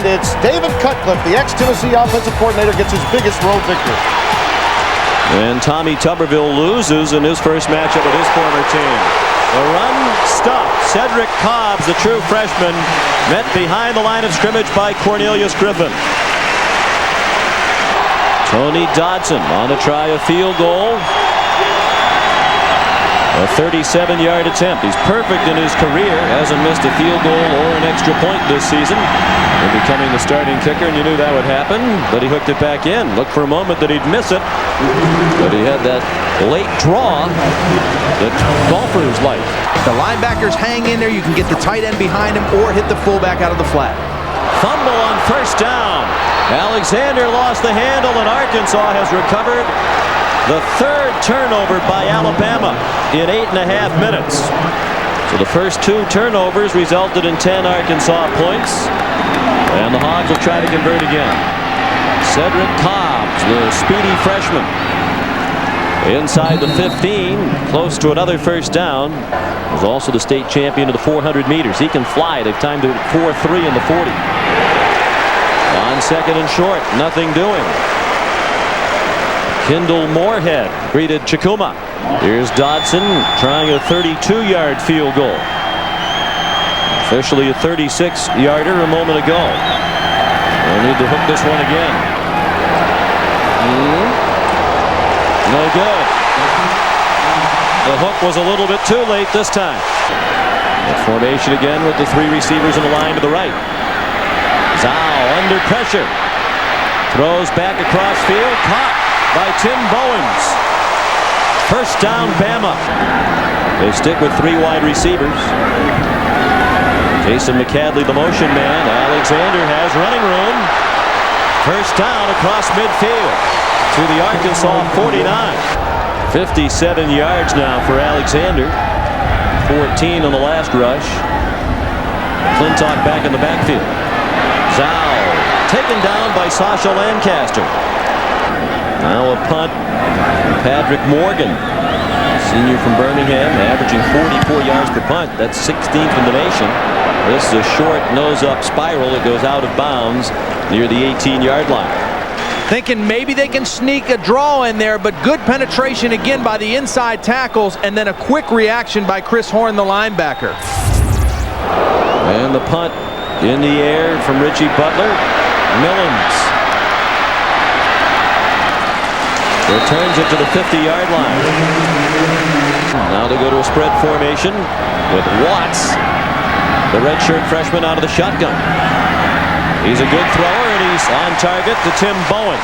And it's David Cutcliffe, the ex-Tennessee offensive coordinator, gets his biggest road victory. And Tommy Tuberville loses in his first matchup with his former team. The run stopped. Cedric Cobbs, the true freshman, met behind the line of scrimmage by Cornelius Griffin. Tony Dodson on to try a field goal. A 37-yard attempt. He's perfect in his career. Hasn't missed a field goal or an extra point this season. And becoming the starting kicker, and you knew that would happen. But he hooked it back in. Looked for a moment that he'd miss it. But he had that late draw that golfers like. The linebackers hang in there. You can get the tight end behind him or hit the fullback out of the flat. Fumble on first down. Alexander lost the handle, and Arkansas has recovered the third turnover by Alabama in 8.5 minutes. So the first 2 turnovers resulted in 10 Arkansas points, and the Hogs will try to convert again. Cedric Cobbs, the speedy freshman, inside the 15, close to another first down. Was also the state champion of the 400 meters. He can fly. They've timed it 4.3 in the 40. On second and short, nothing doing. Kendall Moorhead greeted Chikuma. Here's Dodson trying a 32-yard field goal. Officially a 36-yarder a moment ago. They'll need to hook this one again. No good. The hook was a little bit too late this time. The formation again with the 3 receivers in the line to the right. Zhao under pressure. Throws back across field. Caught by Tim Bowens. First down, Bama. They stick with 3 wide receivers. Jason McCadley, the motion man. Alexander has running room. First down across midfield to the Arkansas 49. 57 yards now for Alexander. 14 on the last rush. Clintock back in the backfield. Zhao taken down by Sasha Lancaster. Now a punt. Patrick Morgan, senior from Birmingham, averaging 44 yards per punt. That's 16th in the nation. This is a short nose-up spiral that goes out of bounds near the 18-yard line. Thinking maybe they can sneak a draw in there, but good penetration again by the inside tackles, and then a quick reaction by Chris Horn, the linebacker. And the punt in the air from Richie Butler. Millens returns it to the 50-yard line. Now they go to a spread formation with Watts, the redshirt freshman, out of the shotgun. He's a good thrower, and he's on target to Tim Bowens.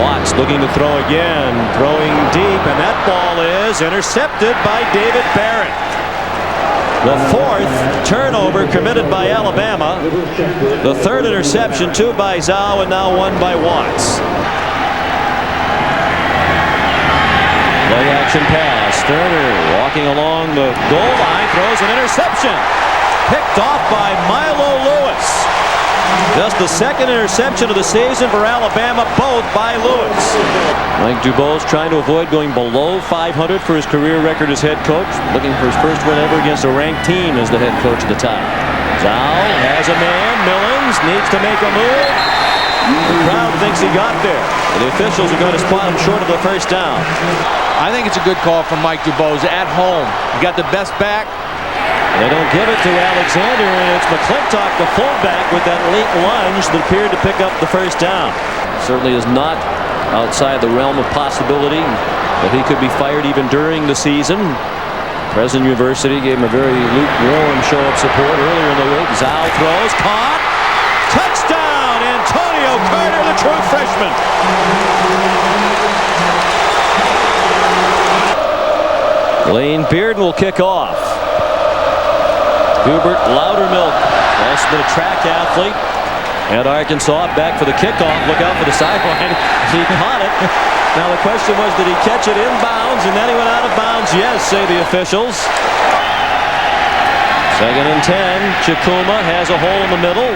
Watts looking to throw again, throwing deep, and that ball is intercepted by David Barrett. The 4th turnover committed by Alabama. The 3rd interception, 2 by Zhao, and now 1 by Watts. Play action pass. Sterner walking along the goal line, throws an interception. Picked off by Milo Lewis. Just the 2nd interception of the season for Alabama, both by Lewis. Mike Dubose trying to avoid going below 500 for his career record as head coach. Looking for his first win ever against a ranked team as the head coach at the time. Zhao has a man. Millens needs to make a move. The crowd thinks he got there. The officials are going to spot him short of the first down. I think it's a good call from Mike Dubose at home. You got the best back. They don't give it to Alexander, and it's McClintock, the fullback, with that late lunge that appeared to pick up the first down. Certainly is not outside the realm of possibility that he could be fired even during the season. President University gave him a very lukewarm show of support earlier in the week. Zhao throws, caught, touchdown! Antonio Carter, the true freshman. Lane Bearden will kick off. Hubert Loudermilk, also been a track athlete, and Arkansas back for the kickoff. Look out for the sideline. He caught it. Now the question was, did he catch it inbounds and then he went out of bounds? Yes, say the officials. 2nd and 10. Chikuma has a hole in the middle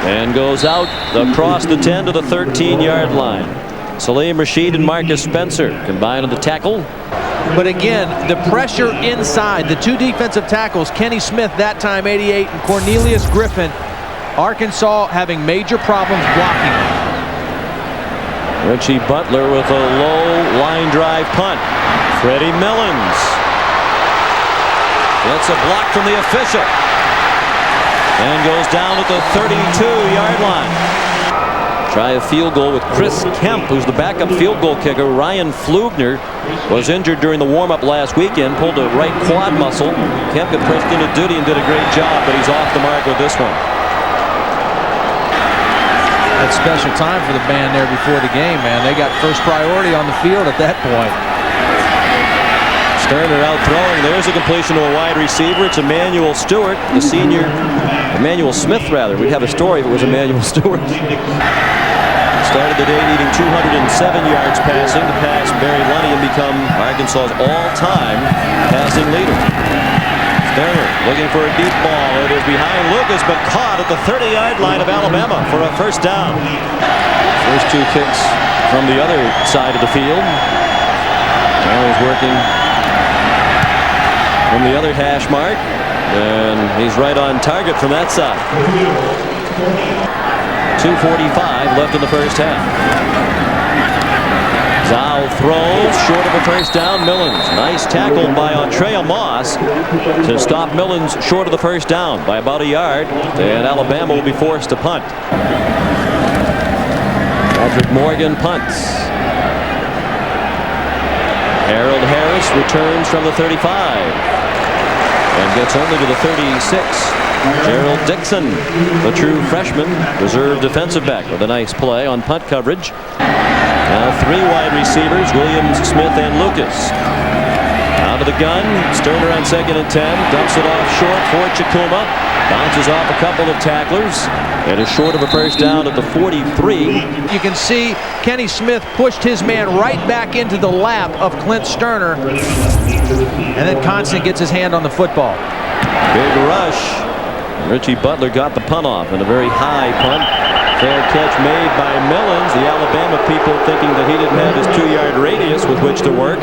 and goes out across the 10 to the 13-yard line. Salim Rashid and Marcus Spencer combined on the tackle. But again, the pressure inside, the two defensive tackles, Kenny Smith that time 88 and Cornelius Griffin, Arkansas having major problems blocking. Richie Butler with a low line drive punt. Freddie Millens gets a block from the official and goes down at the 32-yard line. Try a field goal with Chris Kemp, who's the backup field goal kicker. Ryan Flugner was injured during the warm-up last weekend, pulled a right quad muscle. Kemp got pressed into duty and did a great job, but he's off the mark with this one. That special time for the band there before the game, man. They got first priority on the field at that point. Sterner out throwing. There's a completion to a wide receiver. It's Emmanuel Stewart, the senior. Emmanuel Smith, rather. We'd have a story if it was Emmanuel Stewart. Started the day needing 207 yards passing to pass Barry Lunny and become Arkansas's all-time passing leader. Sterner looking for a deep ball. It is behind Lucas, but caught at the 30-yard line of Alabama for a first down. First two kicks from the other side of the field. Now he's working from the other hash mark, and he's right on target from that side. 2:45 left in the first half. Zhao throws short of a first down. Millens, nice tackle by Antrea Moss to stop Millens short of the first down by about a yard, and Alabama will be forced to punt. Patrick Morgan punts. Harold Harris returns from the 35 and gets only to the 36. Gerald Dixon, the true freshman, reserve defensive back, with a nice play on punt coverage. Now three wide receivers, Williams, Smith, and Lucas. Out of the gun, Sterner on 2nd and 10, dumps it off short for Chikuma. Bounces off a couple of tacklers and is short of a first down at the 43. You can see Kenny Smith pushed his man right back into the lap of Clint Sterner, and then Constant gets his hand on the football. Big rush. Richie Butler got the punt off, and a very high punt. Fair catch made by Millens. The Alabama people thinking that he didn't have his 2-yard radius with which to work.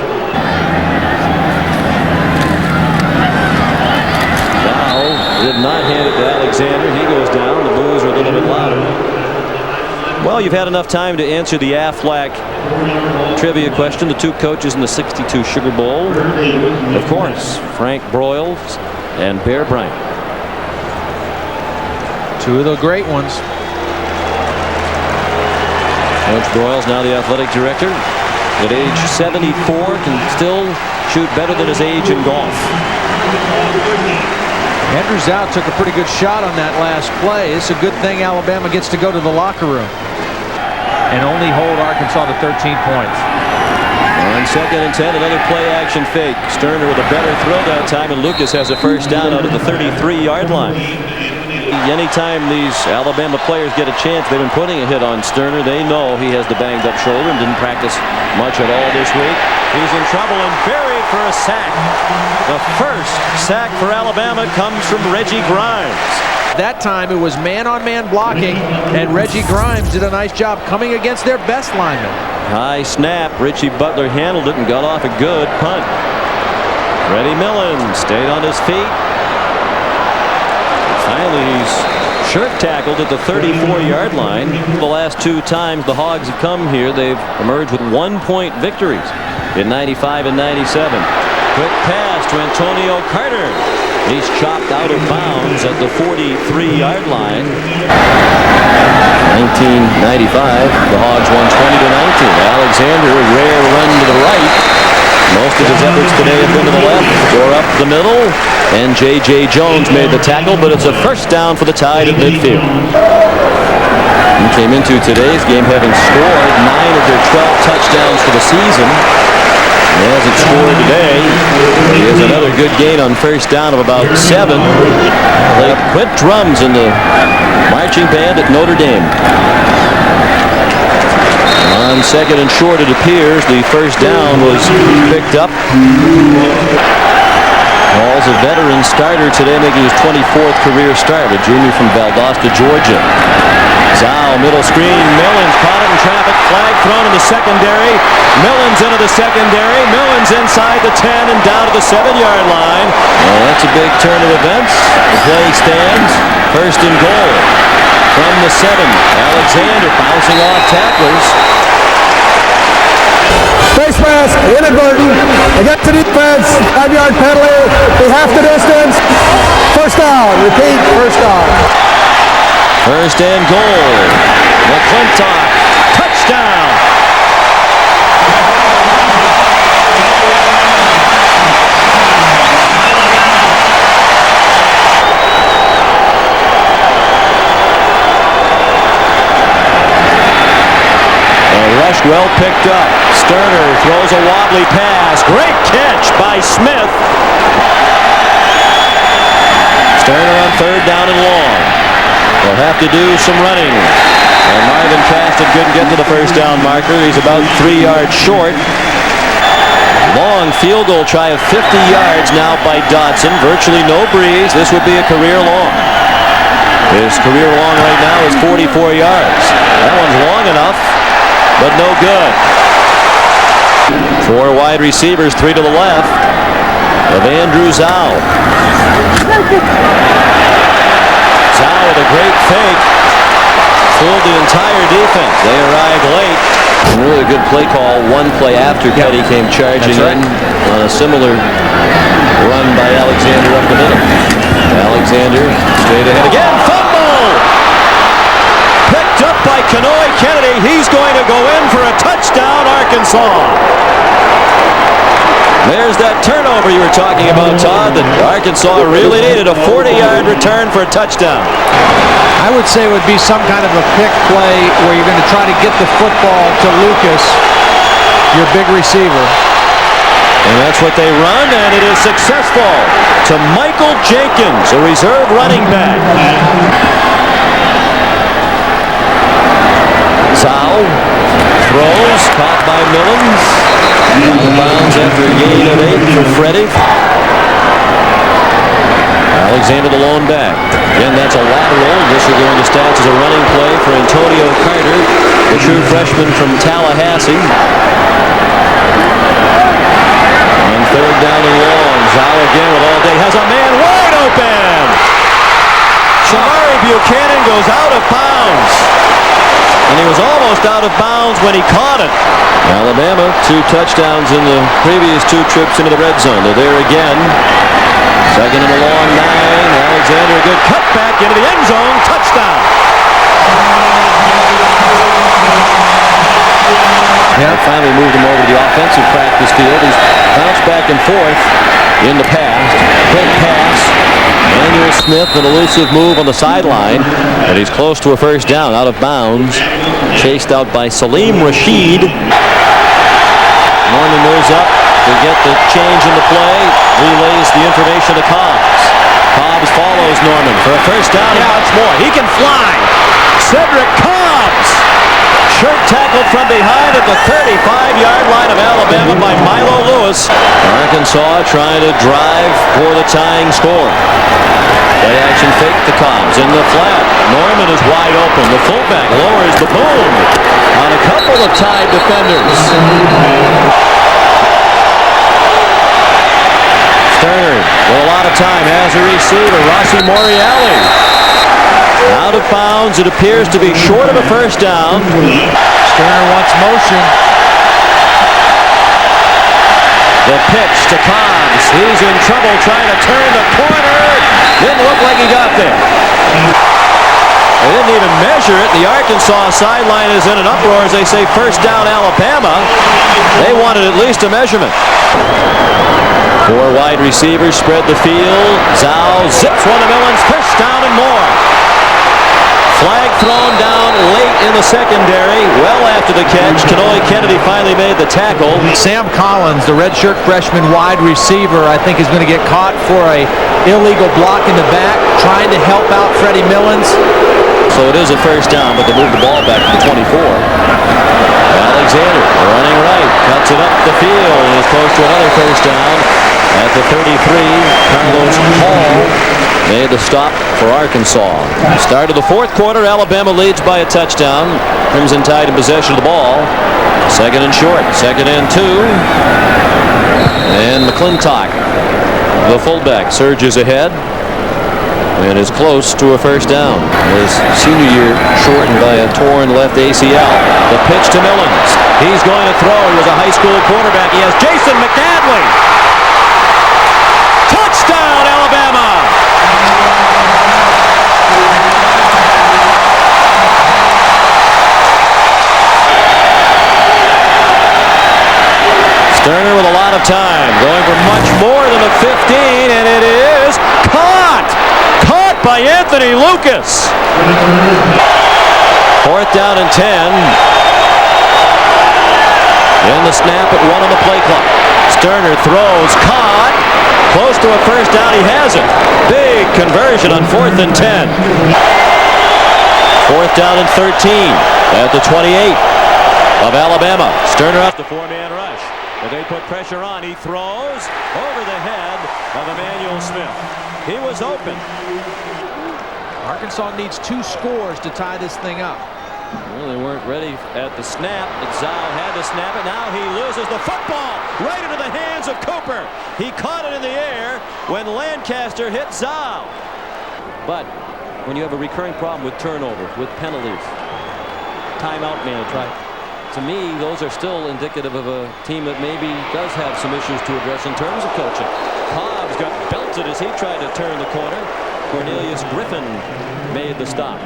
Now did not hand it to Alexander. He goes down. The boos are a little bit louder. Well, you've had enough time to answer the Aflac trivia question. The two coaches in the '62 Sugar Bowl, of course, Frank Broyles and Bear Bryant. Two of the great ones. Coach Broyles, now the athletic director, at age 74, can still shoot better than his age in golf. Andrew Zhao took a pretty good shot on that last play. It's a good thing Alabama gets to go to the locker room and only hold Arkansas to 13 points. On 2nd and 10, another play action fake. Sterner with a better throw that time, and Lucas has a first down out of the 33-yard line. Anytime these Alabama players get a chance, they've been putting a hit on Sterner. They know he has the banged up shoulder and didn't practice much at all this week. He's in trouble and buried for a sack. The first sack for Alabama comes from Reggie Grimes. That time it was man-on-man blocking, and Reggie Grimes did a nice job coming against their best lineman. High snap. Richie Butler handled it and got off a good punt. Freddie Millens stayed on his feet. Finally, he's shirt tackled at the 34-yard line. The last two times the Hogs have come here, they've emerged with 1-point victories in '95 and '97. Quick pass to Antonio Carter. He's chopped out of bounds at the 43-yard line. 1995, the Hogs won 20-19. Alexander, a rare run to the right. Most of his efforts today have been to the left or up the middle, and J.J. Jones made the tackle, but it's a first down for the Tide at midfield. He came into today's game having scored 9 of their 12 touchdowns for the season. He hasn't scored today. He has another good gain on first down of about 7. They quit drums in the marching band at Notre Dame. On 2nd and short, it appears the first down was picked up. Hall's a veteran starter today, making his 24th career start, a junior from Valdosta, Georgia. Zhao, middle screen. Millens caught it in traffic. Flag thrown in the secondary. Millens into the secondary. Millens inside the 10 and down to the 7-yard line. Well, that's a big turn of events. The play stands. First and goal from the 7. Alexander bouncing off tacklers. Face mask, inadvertent. They get to defense. 5-yard penalty. They half the distance. First down. Repeat. First down. First and goal. McClintock. Touchdown. Rush well picked up. Sterner throws a wobbly pass. Great catch by Smith. Sterner on third down and long. They'll have to do some running. And Marvin Caston couldn't get to the first down marker. He's about 3 yards short. Long field goal try of 50 yards now by Dotson. Virtually no breeze. This would be a career long. His career long right now is 44 yards. That one's long enough, but no good. 4 wide receivers, 3 to the left of Andrew Zhao. Zhao with a great fake. Fooled the entire defense. They arrived late. And really good play call. One play after Petty came charging in on a similar run by Alexander up the middle. Alexander straight ahead again. Fumble! Picked up by Kenoy Kennedy. He's going to go in for a touchdown, Arkansas. There's that turnover you were talking about, Todd, that Arkansas really needed. A 40-yard return for a touchdown. I would say it would be some kind of a pick play where you're going to try to get the football to Lucas, your big receiver. And that's what they run, and it is successful to Michael Jenkins, a reserve running back. Zhao throws, caught by Millens. Out of bounds after a gain of 8 for Freddie. Alexander the lone back. Again, that's a lateral. This will go into stats as a running play for Antonio Carter, the true freshman from Tallahassee. On third down and long, Zhao again with all day. Has a man wide open. Shamari Buchanan goes out of bounds. And he was almost out of bounds when he caught it. Alabama, 2 touchdowns in the previous 2 trips into the red zone. They're there again. Second and a long 9. Alexander, a good cutback into the end zone. Touchdown. They finally moved him over to the offensive practice field. He's bounced back and forth in the past. Quick pass. Manuel Smith, an elusive move on the sideline, and he's close to a first down, out of bounds. Chased out by Salim Rashid. Norman moves up to get the change in the play. Relays the information to Cobbs. Cobbs follows Norman for a first down. Now it's more. He can fly. Cedric Cobbs. Shirt tackled from behind at the 35-yard line of Alabama by Milo Lewis. Arkansas trying to drive for the tying score. Play action fake to Cobbs in the flat. Norman is wide open. The fullback lowers the boom on a couple of tied defenders. Sterner with a lot of time has a receiver. Rossi Morielli. Out of bounds. It appears to be short of a first down. Sterner wants motion. The pitch to Cobbs. He's in trouble trying to turn the corner. Didn't look like he got there. They didn't even measure it. The Arkansas sideline is in an uproar as they say first down Alabama. They wanted at least a measurement. 4 wide receivers spread the field. Zhao zips one to Millens. First down and more. Flag thrown down late in the secondary. Well after the catch, Kenoy Kennedy finally made the tackle. Sam Collins, the redshirt freshman wide receiver, I think is going to get caught for a illegal block in the back, trying to help out Freddie Millens. So it is a first down, but they move the ball back to the 24. Alexander running right, cuts it up the field, and is close to another first down at the 33. Carlos Hall made the stop for Arkansas. Start of the fourth quarter, Alabama leads by a touchdown. Crimson Tide in possession of the ball. Second and short, second and 2. And McClintock, the fullback, surges ahead and is close to a first down. His senior year shortened by a torn left ACL. The pitch to Millens. He's going to throw. He was a high school quarterback. He has Jason McAdley. Touchdown, Alabama! Sterner with a lot of time, going for much more than a 15, and it is caught by Anthony Lucas. Fourth down and 10. In the snap at 1 on the play clock. Sterner throws, caught, close to a first down. He has it. Big conversion on 4th and 10. Fourth down and 13 at the 28 of Alabama. Sterner up the 4-man rush. But they put pressure on. He throws over the head of Emmanuel Smith. He was open. Arkansas needs 2 scores to tie this thing up. Well, they weren't ready at the snap. Zhao had to snap it. Now he loses the football right into the hands of Cooper. He caught it in the air when Lancaster hit Zhao. But when you have a recurring problem with turnovers, with penalties, timeout management, to me, those are still indicative of a team that maybe does have some issues to address in terms of coaching. Hobbs got belted as he tried to turn the corner. Cornelius Griffin made the stop.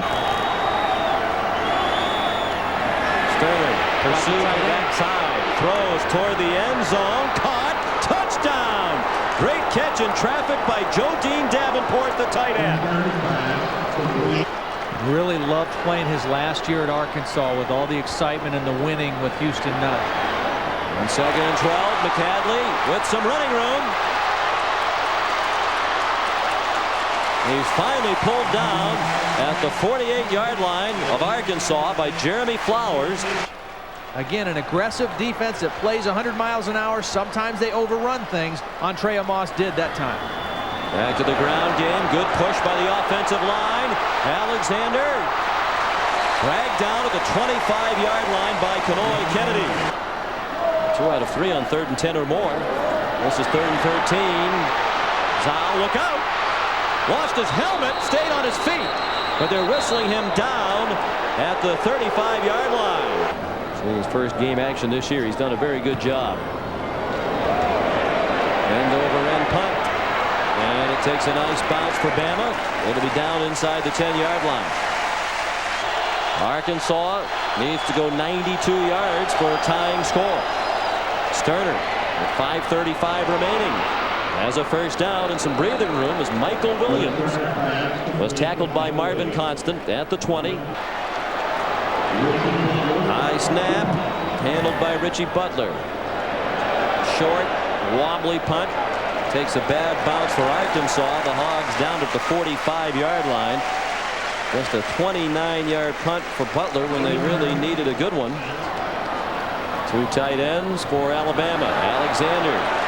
Sterner pursued the backside, throws toward the end zone, caught, touchdown! Great catch in traffic by Joe Dean Davenport, the tight end. Really loved playing his last year at Arkansas with all the excitement and the winning with Houston Nutt. On second and 12, McAdley with some running room. He's finally pulled down at the 48-yard line of Arkansas by Jeremy Flowers. Again, an aggressive defense that plays 100 miles an hour. Sometimes they overrun things. Andrea Moss did that time. Back to the ground game. Good push by the offensive line. Alexander dragged down at the 25-yard line by Kanoy Kennedy. 2 out of 3 on 3rd and 10 or more. This is 3rd and 13. Zhao, look out. Lost his helmet, stayed on his feet, but they're whistling him down at the 35-yard line. So his first game action this year, he's done a very good job. End over end punt, and it takes a nice bounce for Bama. It'll be down inside the 10-yard line. Arkansas needs to go 92 yards for a tying score. Sterner with 5:35 remaining. Has a first down and some breathing room as Michael Williams was tackled by Marvin Constant at the 20. High snap handled by Richie Butler. Short wobbly punt takes a bad bounce for Arkansas. The Hogs down at the 45-yard line. Just a 29-yard punt for Butler when they really needed a good one. 2 tight ends for Alabama. Alexander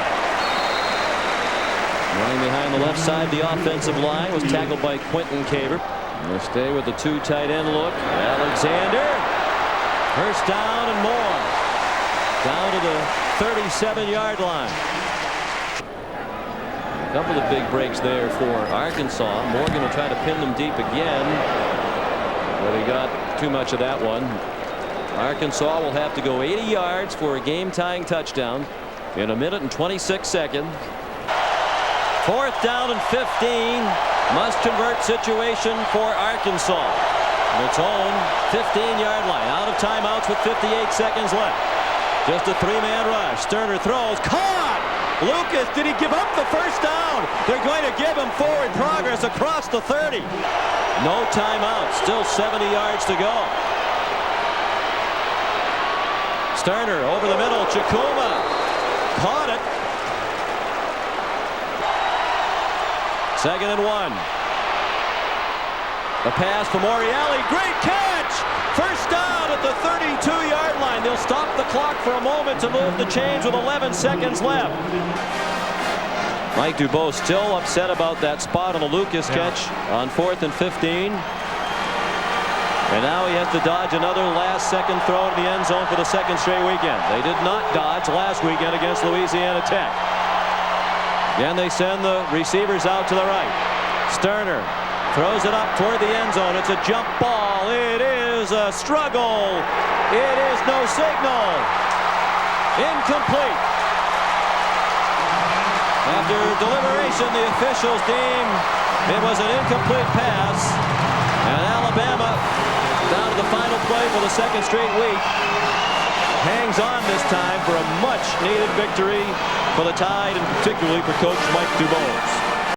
running behind the left side of the offensive line, was tackled by Quentin Caver. They'll stay with the 2 tight end look. Alexander, first down and more. Down to the 37-yard line. A couple of big breaks there for Arkansas. Morgan will try to pin them deep again, but he got too much of that one. Arkansas will have to go 80 yards for a game-tying touchdown in 1 minute and 26 seconds. 4th down and 15. Must-convert situation for Arkansas. Its own 15-yard line. Out of timeouts with 58 seconds left. Just a 3-man rush. Sterner throws. Caught! Lucas, did he give up the first down? They're going to give him forward progress across the 30. No timeout. Still 70 yards to go. Sterner over the middle. Chikuma caught it. 2nd and 1. The pass for Moriali. Great catch. First down at the 32-yard line. They'll stop the clock for a moment to move the chains with 11 seconds left. Mike Dubois still upset about that spot on the Lucas catch on 4th and 15. And now he has to dodge another last-second throw in the end zone for the second straight weekend. They did not dodge last weekend against Louisiana Tech. Again, they send the receivers out to the right. Sterner throws it up toward the end zone. It's a jump ball. It is a struggle. It is no signal. Incomplete. After deliberation, the officials deem it was an incomplete pass. And Alabama, down to the final play for the second straight week, hangs on this time for a much-needed victory for the Tide, and particularly for Coach Mike Dubois.